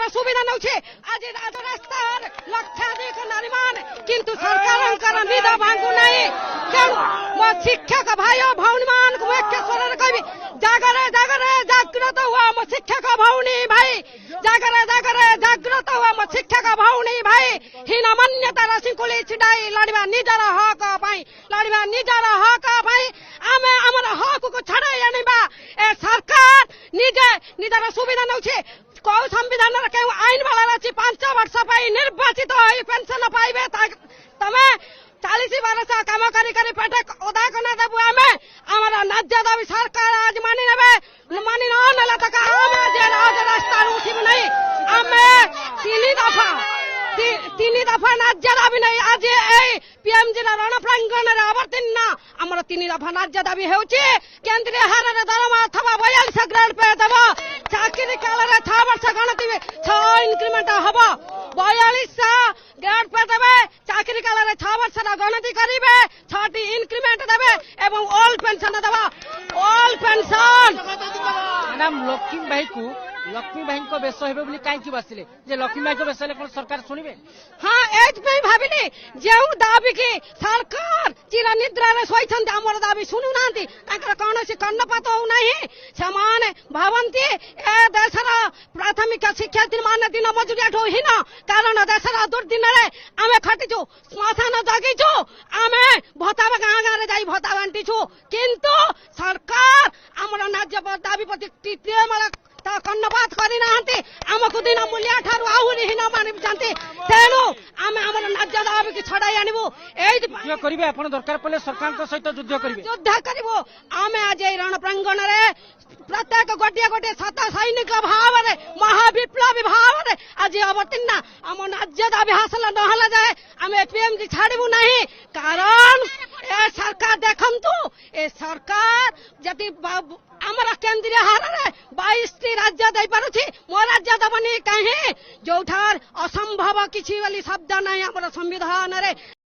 निजर सुविधा नौछे आज राजरास्तार लक्षाधिक नारीमान किंतु सरकार निद भांगु नहीं तेणु मो शिक्षक भाई भौणी मान को एक स्वर कहबी जागरे जागरे जागृत हुआ मो शिक्षक भौणी भाई जागरे जागरे जागृत हुआ मो शिक्षक भौणी भाई हीन मान्यतार सिंकुली छिडाई लड़वा निजर हक पाई लड़वा निजर हक पाई आमे हमर हक को छड़ाई आनिबा ए सरकार निजे निजर सुविधा नौछे कौ संविधान के आईन वाला रही 5 वर्ष निर्वाचित हो पेंशन पाइबे तमे 40 वर्ष काम करी पेटे ओदा कना देबु आमे हमर राज्य दाबी सरकार आज मानि नेबे मानि न नला तक आमे आज रास्ता उठिब नहीं आमे तीन दफा राज्य दाबी नहीं आज ए पीएमजी रण प्रांगण रे अवतीर्ण हमर 3 दफा राज्य दाबी हेउची केंद्रीय हार रे दरमा अथवा 42 ग्रेड पे देबो चाकरी काल रे 6 वर्ष गणति 6 इंक्रीमेंट हबो 42 ग्रेड पे देबे चाकरी काल रे 6 वर्ष गणति करिवे 6टी इंक्रीमेंट देबे एवं ऑल पेंशन देबो ऑल पेंशन मैडम लक्ष्मी भाई को बेस हेबे बोली काई की बसिले जे लक्ष्मी भाई को बेस ले कोन सरकार सुनिबे हां एज पे भाबिनी जेउ दाबी की सरकार चिर निद्रा रे सोइछन हमर दाबी सुनु नांती ताकर कोनोसी कर्णपात हो नाही समान भावंती ए देशर प्राथमिक शिक्षार्थी मान दिन मजुरिया ठो हिन कारण देशर दुर्दिन रे आमे खटिछु स्मशान जगिछु आमे भत्ता गाँ गाँ रे जाई भत्ता बांटिछु किंतु सरकार हमर राज्य दाबी प्रति टिटे मला ता कर्णपात करी नांती हमकु दिन मूल्य ठारू आहुरी हिन मानि जानते तेनु आमे हमर राज्य दाबी की छडाई आनिबो एई युद्ध करिवे आपण दरकार पले सरकार को सहित युद्ध करिवे युद्ध करिवो आमे आज ए रण प्रांगण रे प्रत्येक गोटे गोटे सत सैनिक भाव रे महाविप्लवी भाव रे आज अवतीर्ण हम राज्य दाबी हासिल नहला जाए आमे पीएमजी छाड़िबु नहीं कारण ए सरकार देखंतु ए सरकार जति आमर केंद्रीय हार रे 22टी राज्य दे पारुछि मो राज्य दबनी कहीं जो असंभव किछि वाली शब्द नहीं हमर संविधान रे।